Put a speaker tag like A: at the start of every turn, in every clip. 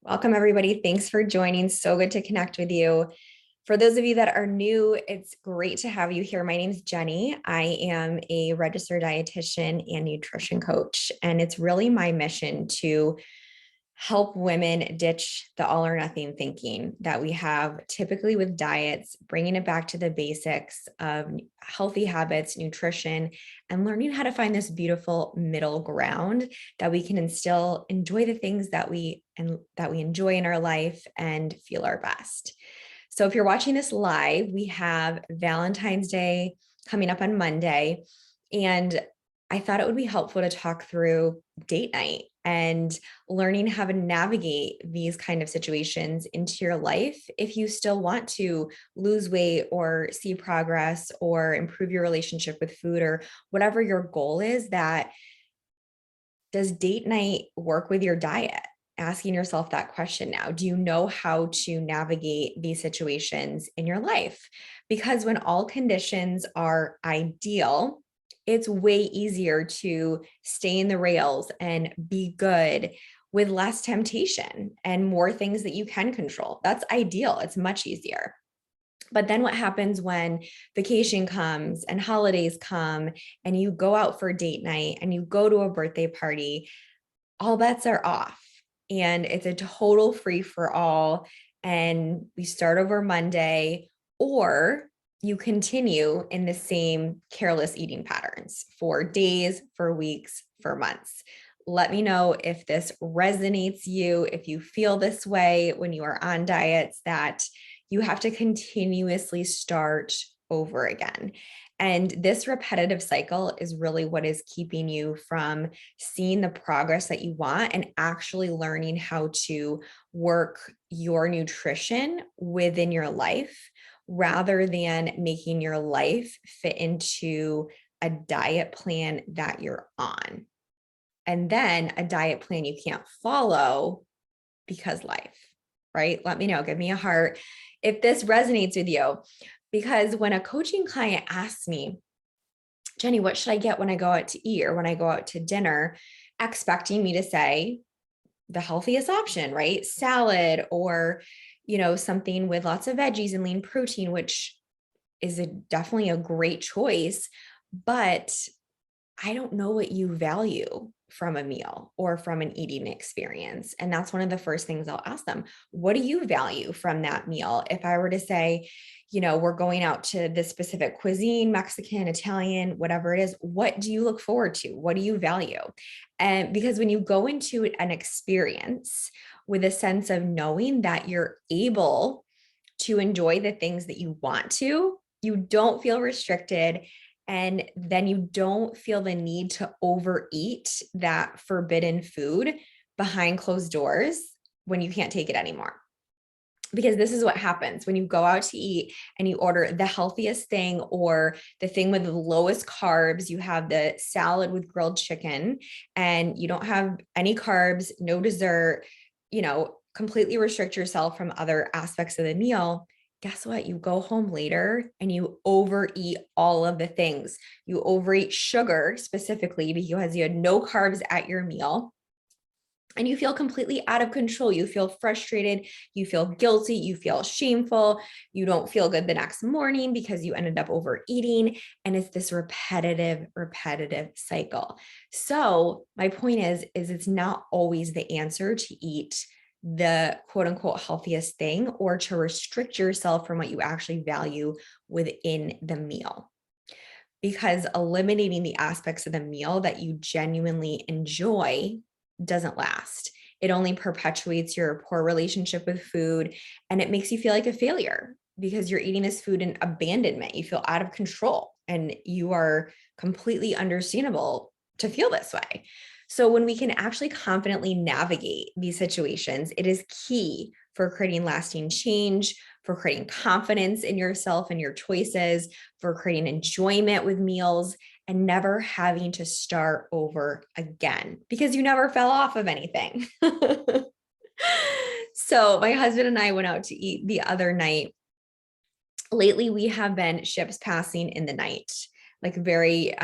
A: Welcome, everybody. Thanks for joining. So good to connect with you. For those of you that are new, it's great to have you here. My name is Jenny. I am a registered dietitian and nutrition coach, and it's really my mission to help women ditch the all or nothing thinking that we have typically with diets, bringing it back to the basics of healthy habits, nutrition, and learning how to find this beautiful middle ground that we can instill, enjoy the things that we enjoy in our life and feel our best. So if you're watching this live, we have Valentine's Day coming up on Monday, and I thought it would be helpful to talk through date night and learning how to navigate these kind of situations into your life if you still want to lose weight or see progress or improve your relationship with food or whatever your goal is. That does date night work with your diet? Asking yourself that question now. Do you know how to navigate these situations in your life? Because when all conditions are ideal, it's way easier to stay in the rails and be good with less temptation and more things that you can control. That's ideal. It's much easier. But then what happens when vacation comes and holidays come and you go out for date night and you go to a birthday party? All bets are off and it's a total free for all. And we start over Monday, or you continue in the same careless eating patterns for days, for weeks, for months. Let me know if this resonates you, if you feel this way when you are on diets, that you have to continuously start over again. And this repetitive cycle is really what is keeping you from seeing the progress that you want and actually learning how to work your nutrition within your life rather than making your life fit into a diet plan that you're on. And then a diet plan you can't follow because life, right? Let me know, give me a heart if this resonates with you. Because when a coaching client asks me, Jenny, what should I get when I go out to eat or when I go out to dinner, expecting me to say the healthiest option, right? Salad or, something with lots of veggies and lean protein, which is definitely a great choice, but I don't know what you value from a meal or from an eating experience. And that's one of the first things I'll ask them. What do you value from that meal? If I were to say, we're going out to this specific cuisine, Mexican, Italian, whatever it is, what do you look forward to? What do you value? And because when you go into an experience with a sense of knowing that you're able to enjoy the things that you want to, you don't feel restricted. And then you don't feel the need to overeat that forbidden food behind closed doors when you can't take it anymore. Because this is what happens when you go out to eat and you order the healthiest thing or the thing with the lowest carbs. You have the salad with grilled chicken and you don't have any carbs, no dessert, completely restrict yourself from other aspects of the meal. Guess what? You go home later and you overeat all of the things. You overeat sugar specifically because you had no carbs at your meal. And you feel completely out of control. You feel frustrated. You feel guilty. You feel shameful. You don't feel good the next morning because you ended up overeating. And it's this repetitive cycle. So my point is it's not always the answer to eat the quote unquote healthiest thing or to restrict yourself from what you actually value within the meal. Because eliminating the aspects of the meal that you genuinely enjoy doesn't last. It only perpetuates your poor relationship with food, and it makes you feel like a failure because you're eating this food in abandonment. You feel out of control, and you are completely understandable to feel this way. So when we can actually confidently navigate these situations, it is key for creating lasting change, for creating confidence in yourself and your choices, for creating enjoyment with meals, and never having to start over again because you never fell off of anything. So my husband and I went out to eat the other night. Lately, we have been ships passing in the night. like very,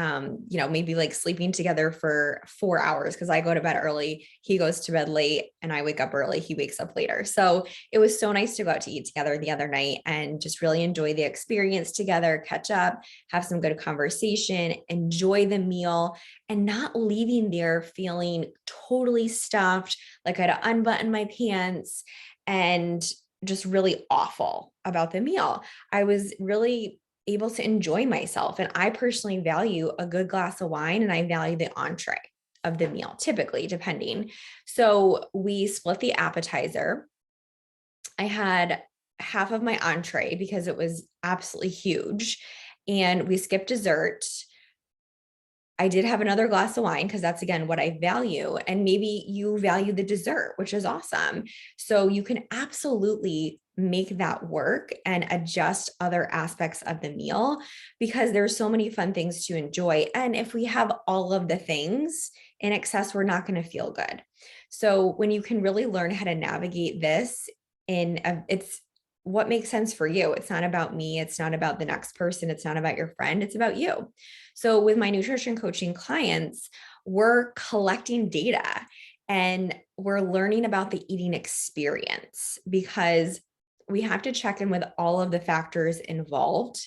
A: maybe like sleeping together for 4 hours because I go to bed early, he goes to bed late, and I wake up early, he wakes up later. So it was so nice to go out to eat together the other night and just really enjoy the experience together, catch up, have some good conversation, enjoy the meal, and not leaving there feeling totally stuffed, like I had to unbutton my pants and just really awful about the meal. I was really able to enjoy myself. And I personally value a good glass of wine, and I value the entree of the meal, typically, depending. So we split the appetizer. I had half of my entree because it was absolutely huge, and we skipped dessert. I did have another glass of wine because that's, again, what I value. And maybe you value the dessert, which is awesome. So you can absolutely make that work and adjust other aspects of the meal because there's so many fun things to enjoy. And if we have all of the things in excess, we're not going to feel good. So when you can really learn how to navigate this it's what makes sense for you. It's not about me. It's not about the next person. It's not about your friend. It's about you. So with my nutrition coaching clients, we're collecting data and we're learning about the eating experience because we have to check in with all of the factors involved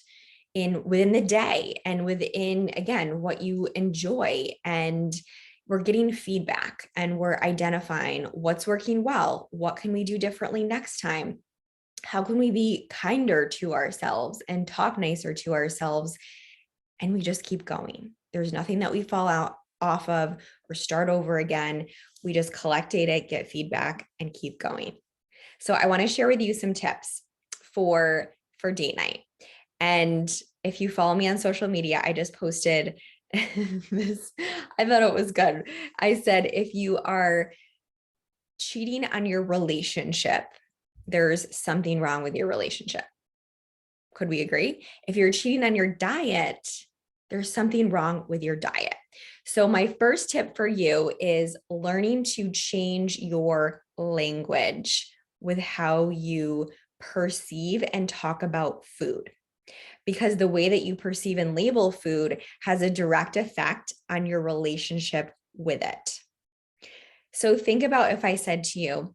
A: within the day and within, again, what you enjoy. And we're getting feedback and we're identifying what's working well. What can we do differently next time? How can we be kinder to ourselves and talk nicer to ourselves? And we just keep going. There's nothing that we fall out off of or start over again. We just collect data, get feedback, and keep going. So I want to share with you some tips for date night. And if you follow me on social media, I just posted this. I thought it was good. I said, if you are cheating on your relationship, there's something wrong with your relationship. Could we agree? If you're cheating on your diet, there's something wrong with your diet. So my first tip for you is learning to change your language with how you perceive and talk about food. Because the way that you perceive and label food has a direct effect on your relationship with it. So think about if I said to you,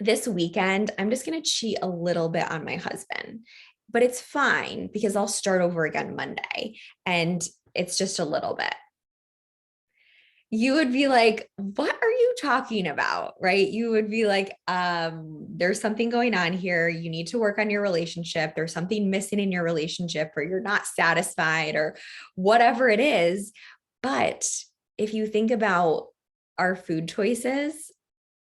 A: this weekend, I'm just going to cheat a little bit on my husband, but it's fine because I'll start over again Monday and it's just a little bit. You would be like, what are you talking about? Right? You would be like, there's something going on here. You need to work on your relationship. There's something missing in your relationship, or you're not satisfied, or whatever it is. But if you think about our food choices,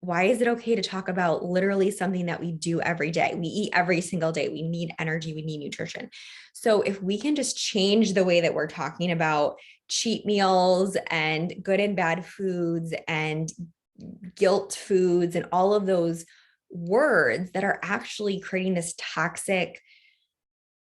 A: why is it okay to talk about literally something that we do every day? We eat every single day. We need energy. We need nutrition. So if we can just change the way that we're talking about cheat meals and good and bad foods and guilt foods and all of those words that are actually creating this toxic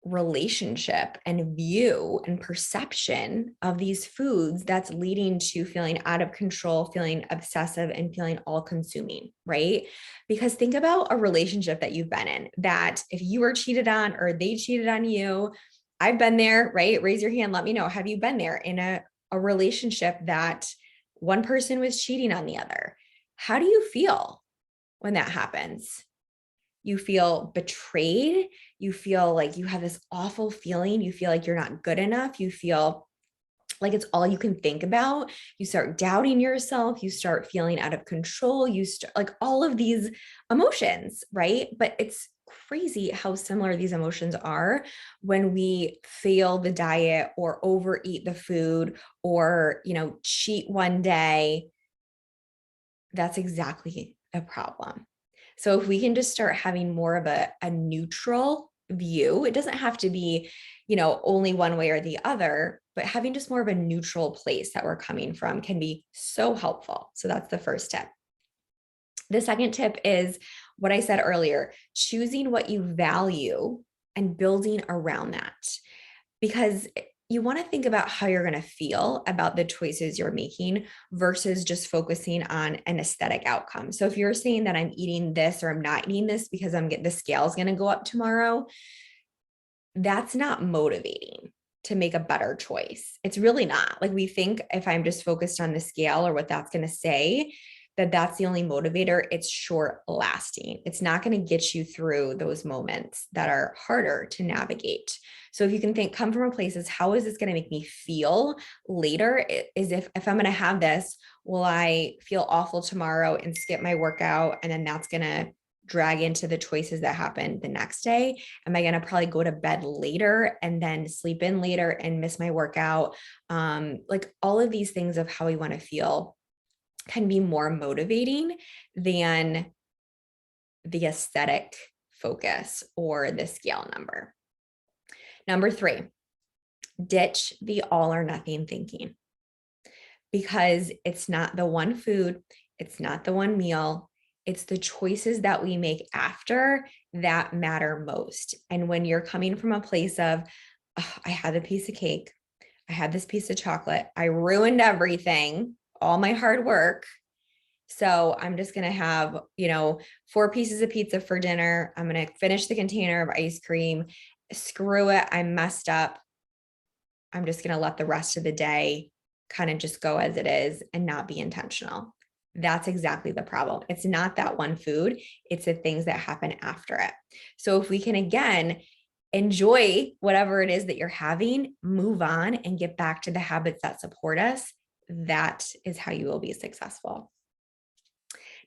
A: relationship and view and perception of these foods, that's leading to feeling out of control, feeling obsessive, and feeling all consuming, right? Because think about a relationship that you've been in, that if you were cheated on or they cheated on you, I've been there, right? Raise your hand, let me know. Have you been there in a relationship that one person was cheating on the other? How do you feel when that happens? You feel betrayed. You feel like you have this awful feeling. You feel like you're not good enough. You feel like it's all you can think about. You start doubting yourself. You start feeling out of control. You start like all of these emotions, right? But it's crazy how similar these emotions are when we fail the diet or overeat the food or, cheat one day. That's exactly a problem. So if we can just start having more of a neutral view, it doesn't have to be, only one way or the other, but having just more of a neutral place that we're coming from can be so helpful. So that's the first tip. The second tip is what I said earlier, choosing what you value and building around that. Because you want to think about how you're going to feel about the choices you're making versus just focusing on an aesthetic outcome. So if you're saying that I'm eating this or I'm not eating this because the scale is going to go up tomorrow, that's not motivating. to make a better choice. It's really not. Like, we think if I'm just focused on the scale or what that's going to say, that that's the only motivator. It's short lasting. It's not going to get you through those moments that are harder to navigate. So if you can come from a place as, how is this going to make me feel later? Is if I'm going to have this, will I feel awful tomorrow and skip my workout? And then that's going to drag into the choices that happen the next day. Am I going to probably go to bed later and then sleep in later and miss my workout? Like, all of these things of how we want to feel can be more motivating than the aesthetic focus or the scale number. Number 3, ditch the all or nothing thinking, because it's not the one food, it's not the one meal, it's the choices that we make after that matter most. And when you're coming from a place of, oh, I had a piece of cake, I had this piece of chocolate, I ruined everything, all my hard work, so I'm just going to have, 4 pieces of pizza for dinner. I'm going to finish the container of ice cream. Screw it, I messed up. I'm just going to let the rest of the day kind of just go as it is and not be intentional. That's exactly the problem. It's not that one food, it's the things that happen after it. So if we can, again, enjoy whatever it is that you're having, move on and get back to the habits that support us, that is how you will be successful.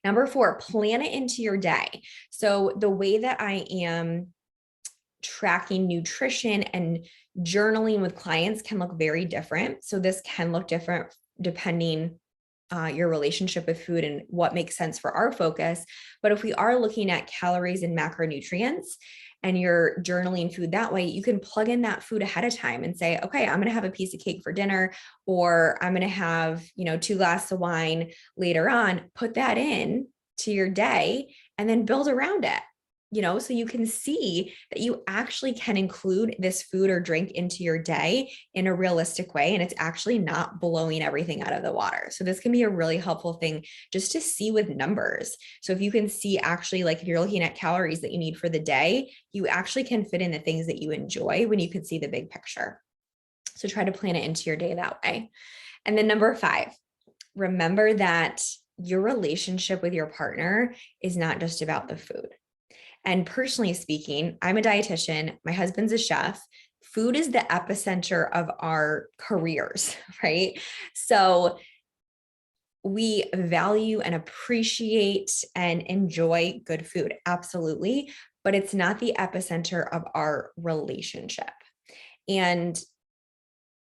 A: Number 4, plan it into your day. So the way that I am tracking nutrition and journaling with clients can look very different. So this can look different depending your relationship with food and what makes sense for our focus. But if we are looking at calories and macronutrients and you're journaling food that way, you can plug in that food ahead of time and say, okay, I'm going to have a piece of cake for dinner, or I'm going to have, 2 glasses of wine later on. Put that in to your day and then build around it. So you can see that you actually can include this food or drink into your day in a realistic way, and it's actually not blowing everything out of the water. So this can be a really helpful thing just to see with numbers. So if you can see, actually, like, if you're looking at calories that you need for the day, you actually can fit in the things that you enjoy when you can see the big picture. So try to plan it into your day that way. And then number 5, remember that your relationship with your partner is not just about the food. And personally speaking, I'm a dietitian, my husband's a chef. Food is the epicenter of our careers, right? So we value and appreciate and enjoy good food, absolutely, but it's not the epicenter of our relationship. And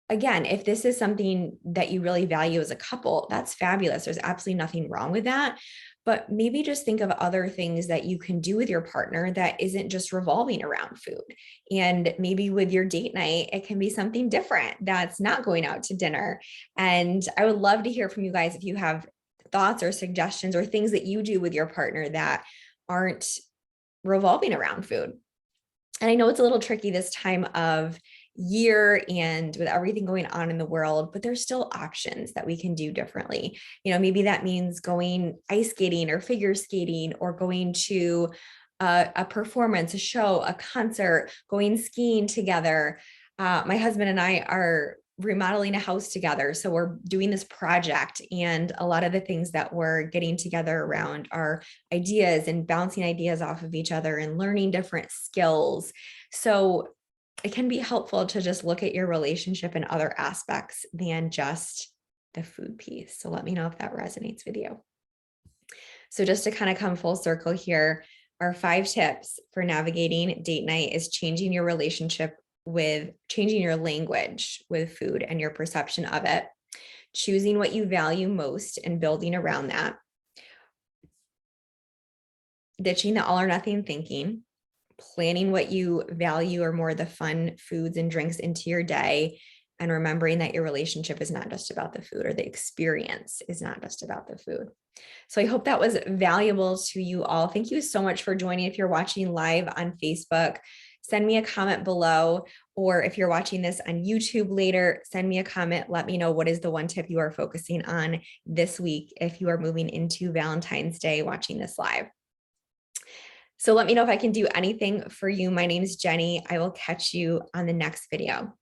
A: again, if this is something that you really value as a couple, that's fabulous. There's absolutely nothing wrong with that. But maybe just think of other things that you can do with your partner that isn't just revolving around food. And maybe with your date night, it can be something different that's not going out to dinner. And I would love to hear from you guys if you have thoughts or suggestions or things that you do with your partner that aren't revolving around food. And I know it's a little tricky this time of year and with everything going on in the world, but there's still options that we can do differently. Maybe that means going ice skating or figure skating, or going to a performance, a show, a concert, going skiing together. My husband and I are remodeling a house together. So we're doing this project, and a lot of the things that we're getting together around are ideas and bouncing ideas off of each other and learning different skills. So it can be helpful to just look at your relationship in other aspects than just the food piece. So let me know if that resonates with you. So just to kind of come full circle here, our 5 tips for navigating date night is changing your language with food and your perception of it, choosing what you value most and building around that, ditching the all or nothing thinking, planning what you value or more the fun foods and drinks into your day, and remembering that your relationship is not just about the food, or the experience is not just about the food. So I hope that was valuable to you all. Thank you so much for joining. If you're watching live on Facebook, send me a comment below, or if you're watching this on YouTube later, send me a comment. Let me know what is the one tip you are focusing on this week if you are moving into Valentine's Day watching this live. So let me know if I can do anything for you. My name is Jenny. I will catch you on the next video.